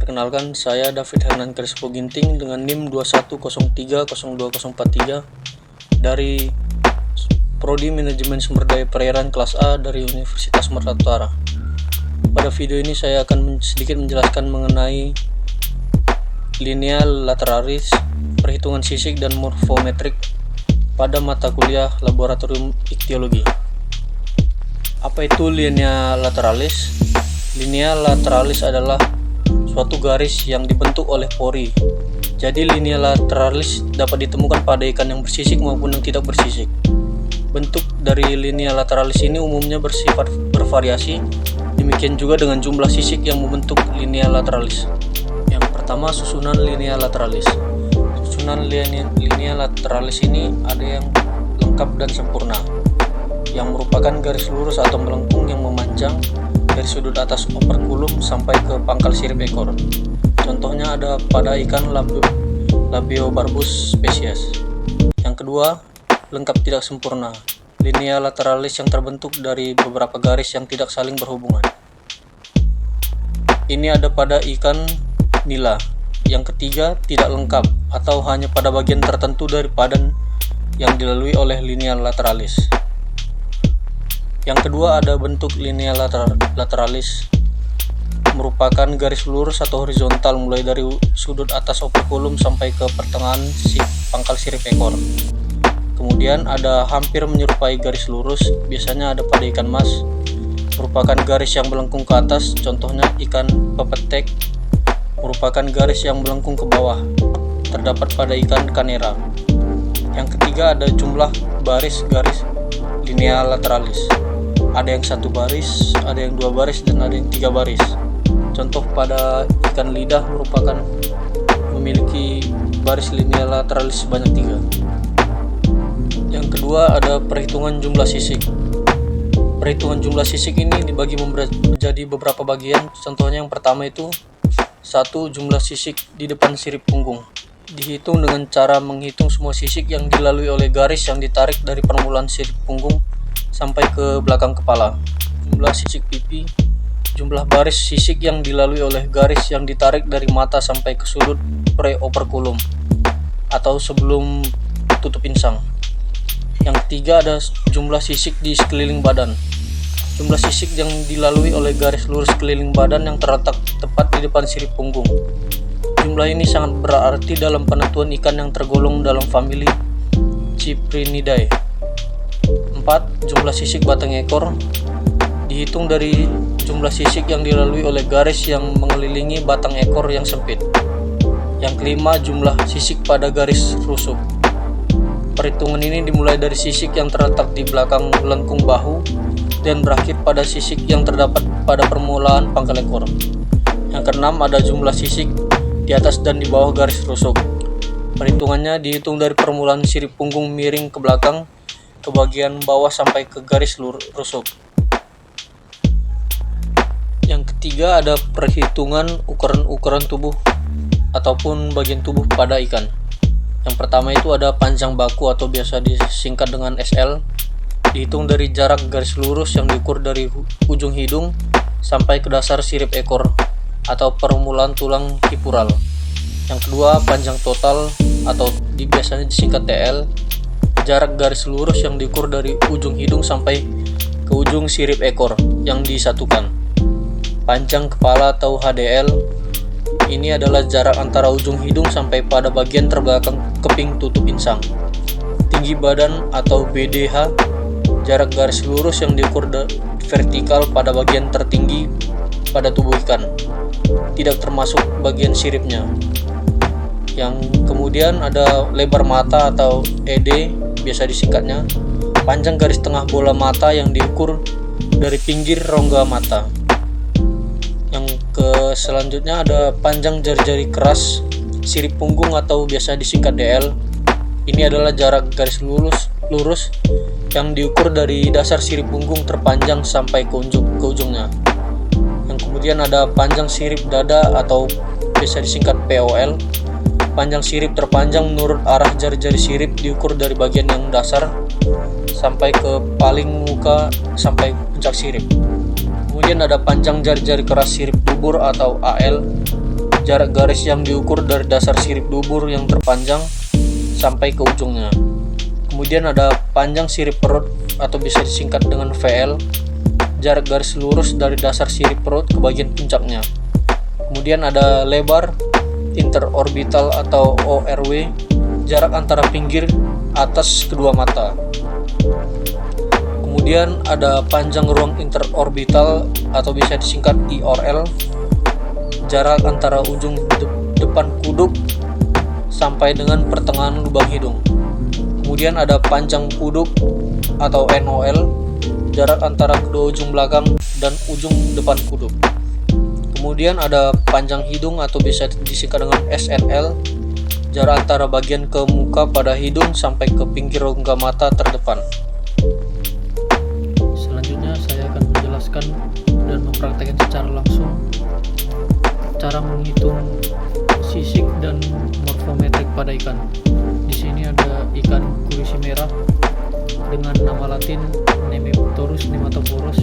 Perkenalkan, saya David Hernan Crespo Ginting dengan NIM 21030243 dari Prodi Manajemen Sumber Daya Perairan kelas A dari Universitas Sumatera Utara. Pada video ini saya akan sedikit menjelaskan mengenai lineal lateralis, perhitungan sisik dan morfometrik pada mata kuliah laboratorium ichtiologi. Apa itu lineal lateralis? Lineal lateralis adalah suatu garis yang dibentuk oleh pori. Jadi lineal lateralis dapat ditemukan pada ikan yang bersisik maupun yang tidak bersisik. Bentuk dari lineal lateralis ini umumnya bersifat bervariasi. Demikian juga dengan jumlah sisik yang membentuk lineal lateralis. Yang pertama, susunan lineal lateralis. Susunan lineal lateralis ini ada yang lengkap dan sempurna, yang merupakan garis lurus atau melengkung yang memanjang dari sudut atas operculum sampai ke pangkal sirip ekor. Contohnya ada pada ikan Labiobarbus spesies. Yang kedua, lengkap tidak sempurna. Lineal lateralis yang terbentuk dari beberapa garis yang tidak saling berhubungan. Ini ada pada ikan nila. Yang ketiga, tidak lengkap atau hanya pada bagian tertentu dari padan yang dilalui oleh lineal lateralis. Yang kedua, ada bentuk lineal lateralis, merupakan garis lurus atau horizontal mulai dari sudut atas operculum sampai ke pertengahan pangkal sirip ekor. Kemudian ada hampir menyerupai garis lurus, biasanya ada pada ikan mas, merupakan garis yang melengkung ke atas, contohnya ikan pepetek, merupakan garis yang melengkung ke bawah, terdapat pada ikan kanera. Yang ketiga, ada jumlah baris garis lineal lateralis. Ada yang satu baris, ada yang dua baris, dan ada yang tiga baris. Contoh pada ikan lidah merupakan memiliki baris lineal lateralis sebanyak 3. Yang kedua, ada perhitungan jumlah sisik. Perhitungan jumlah sisik ini dibagi menjadi beberapa bagian. Contohnya yang pertama itu 1. Jumlah sisik di depan sirip punggung. Dihitung dengan cara menghitung semua sisik yang dilalui oleh garis yang ditarik dari permulaan sirip punggung sampai ke belakang kepala. Jumlah sisik pipi, jumlah baris sisik yang dilalui oleh garis yang ditarik dari mata sampai ke sudut pre-operculum atau sebelum tutup insang. Yang ketiga, ada jumlah sisik di sekeliling badan. Jumlah sisik yang dilalui oleh garis lurus sekeliling badan yang terletak tepat di depan sirip punggung. Jumlah ini sangat berarti dalam penentuan ikan yang tergolong dalam famili Cyprinidae. 4. Jumlah sisik batang ekor, dihitung dari jumlah sisik yang dilalui oleh garis yang mengelilingi batang ekor yang sempit. Yang kelima, jumlah sisik pada garis rusuk. Perhitungan ini dimulai dari sisik yang terletak di belakang lengkung bahu dan berakhir pada sisik yang terdapat pada permulaan pangkal ekor. Yang keenam, ada jumlah sisik di atas dan di bawah garis rusuk. Perhitungannya dihitung dari permulaan sirip punggung miring ke belakang ke bagian bawah sampai ke garis rusuk. Yang ketiga, ada perhitungan ukuran tubuh ataupun bagian tubuh pada ikan. Yang pertama itu ada panjang baku atau biasa disingkat dengan SL, dihitung dari jarak garis lurus yang diukur dari ujung hidung sampai ke dasar sirip ekor atau permulaan tulang hipural. Yang kedua, panjang total atau biasanya disingkat TL, jarak garis lurus yang diukur dari ujung hidung sampai ke ujung sirip ekor yang disatukan. Panjang kepala atau HDL, ini adalah jarak antara ujung hidung sampai pada bagian terbelakang keping tutup insang. Tinggi badan atau BDH, jarak garis lurus yang diukur vertikal pada bagian tertinggi pada tubuh ikan, tidak termasuk bagian siripnya. Yang kemudian ada lebar mata atau ED, biasa disingkatnya, panjang garis tengah bola mata yang diukur dari pinggir rongga mata. Yang selanjutnya ada panjang jari-jari keras sirip punggung atau biasa disingkat DL. Ini adalah jarak garis lurus yang diukur dari dasar sirip punggung terpanjang sampai ke ujungnya. Yang kemudian ada panjang sirip dada atau biasa disingkat POL. Panjang sirip terpanjang menurut arah jari-jari sirip diukur dari bagian yang dasar sampai ke paling muka sampai puncak sirip. Kemudian ada panjang jari-jari keras sirip dubur atau AL. jarak garis yang diukur dari dasar sirip dubur yang terpanjang sampai ke ujungnya. Kemudian ada panjang sirip perut atau bisa disingkat dengan VL, jarak garis lurus dari dasar sirip perut ke bagian puncaknya. Kemudian ada lebar interorbital atau ORW, jarak antara pinggir atas kedua mata. Kemudian ada panjang ruang interorbital atau bisa disingkat IORL, jarak antara ujung depan kuduk sampai dengan pertengahan lubang hidung. Kemudian ada panjang kuduk atau NOL, jarak antara kedua ujung belakang dan ujung depan kuduk. Kemudian ada panjang hidung atau bisa disingkat dengan SNL, jarak antara bagian ke muka pada hidung sampai ke pinggir rongga mata terdepan. Selanjutnya saya akan menjelaskan dan mempraktekkan secara langsung cara menghitung sisik dan morfometrik pada ikan. Di sini ada ikan kurisi merah dengan nama latin Nemeptorus nematophorus